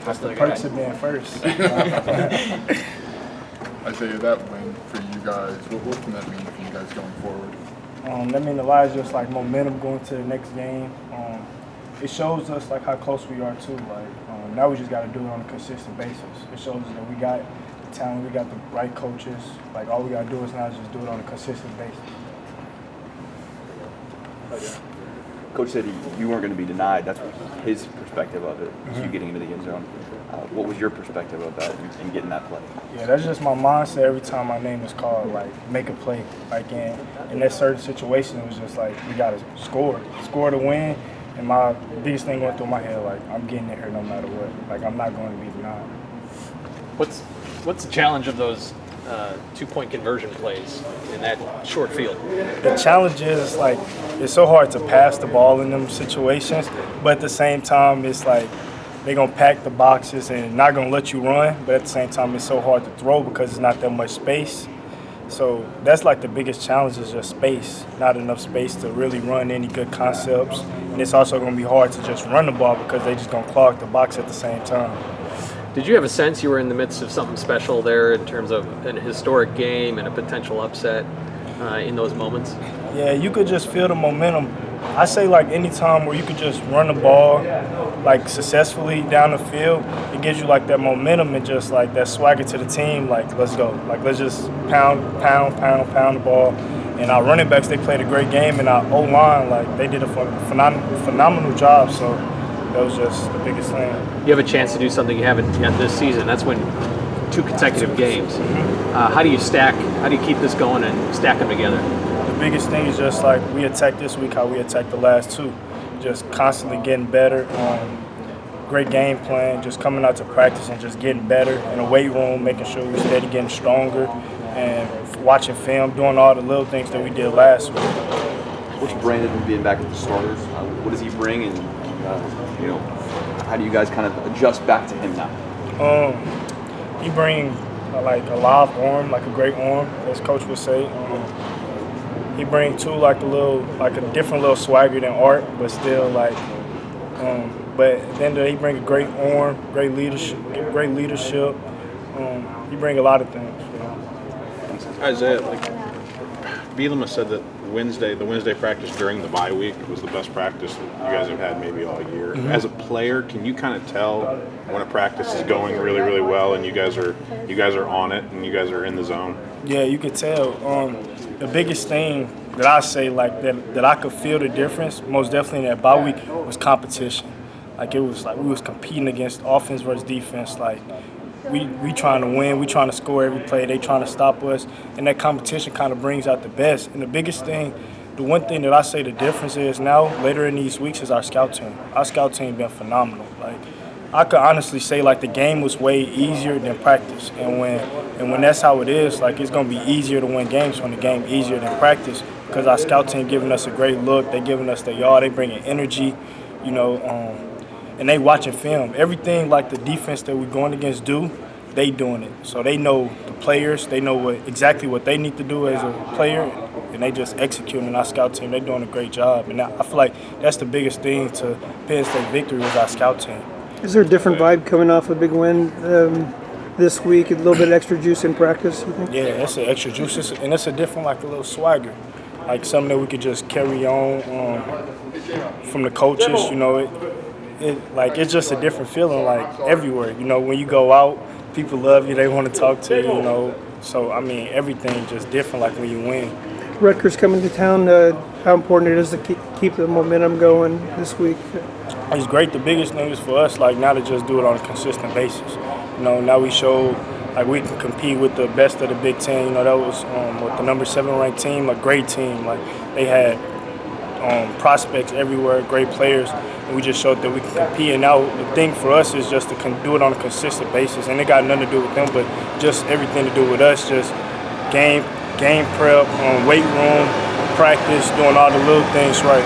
That's the perks of being first. Isaiah, that win for you guys, what can that mean for you guys going forward? That means a lot of just like momentum going to the next game. It shows us like how close we are too. Like now we just got to do it on a consistent basis. It shows us that we got the talent, we got the right coaches. Like all we got to do is now just do it on a consistent basis. Coach said you weren't going to be denied. That's his perspective of it, you getting into the end zone. What was your perspective of that and getting that play? Yeah, that's just my mindset every time my name is called, like, make a play. Like, in that certain situation, it was just like, we got to score to win. And my biggest thing going through my head, like, I'm getting in here no matter what. Like, I'm not going to be denied. What's the challenge of those 2-point conversion plays in that short field? The challenge is, like, it's so hard to pass the ball in them situations, but at the same time, it's like they're going to pack the boxes and not going to let you run, but at the same time, it's so hard to throw because it's not that much space. So that's like the biggest challenge is just space, not enough space to really run any good concepts. And it's also going to be hard to just run the ball because they're just going to clog the box at the same time. Did you have a sense you were in the midst of something special there in terms of an historic game and a potential upset in those moments? Yeah, you could just feel the momentum. I say like any time where you could just run the ball like successfully down the field, it gives you like that momentum and just like that swagger to the team. Like let's go, like let's just pound the ball. And our running backs, they played a great game, and our O-line, like they did a phenomenal job. So that was just the biggest thing. You have a chance to do something you haven't yet this season. That's win 2 consecutive games. How do you keep this going and stack them together? The biggest thing is just like we attacked this week how we attacked the last 2. Just constantly getting better. Great game plan, just coming out to practice and just getting better in the weight room, making sure we're steady getting stronger, and watching film, doing all the little things that we did last week. What's Brandon being back with the starters? What does he bring, and how do you guys kind of adjust back to him now? He brings like a live arm, like a great arm, as Coach would say. He brings too like a different little swagger than Art, but still like. But then he brings a great arm, great leadership. He brings a lot of things. Isaiah, like Bielema said that the Wednesday practice during the bye week was the best practice that you guys have had maybe all year. As a player, can you kind of tell when a practice is going really, really well and you guys are on it and you guys are in the zone? Yeah, you could tell. The biggest thing that I say like that I could feel the difference most definitely in that bye week was competition. Like it was like we was competing against offense versus defense. Like we trying to win, we trying to score every play, they trying to stop us, and that competition kind of brings out the best. And the biggest thing, the one thing that I say the difference is now later in these weeks is our scout team. Our scout team been phenomenal. Like I could honestly say like the game was way easier than practice, and when that's how it is, like it's gonna be easier to win games when the game easier than practice because our scout team giving us a great look, they giving us the yard, they bringing energy, and they watching film. Everything like the defense that we're going against do, they doing it. So they know the players, they know exactly what they need to do as a player, and they just executing. Our scout team, they doing a great job. And I feel like that's the biggest thing to Penn State victory was our scout team. Is there a different vibe coming off a big win this week? A little bit extra juice in practice, you think? Yeah, that's an extra juice, and it's a different, like a little swagger, like something that we could just carry on from the coaches. It's just a different feeling, like everywhere. When you go out, people love you, they want to talk to you. So I mean, everything just different, like when you win. Rutgers coming to town. How important it is to keep the momentum going this week? It's great. The biggest thing is for us, like now to just do it on a consistent basis. Now we show like we can compete with the best of the Big Ten. That was with the number 7 ranked team, a great team. Like they had prospects everywhere, great players, and we just showed that we can compete. And now the thing for us is just to do it on a consistent basis, and it got nothing to do with them, but just everything to do with us. Just game prep, weight room, practice, doing all the little things right.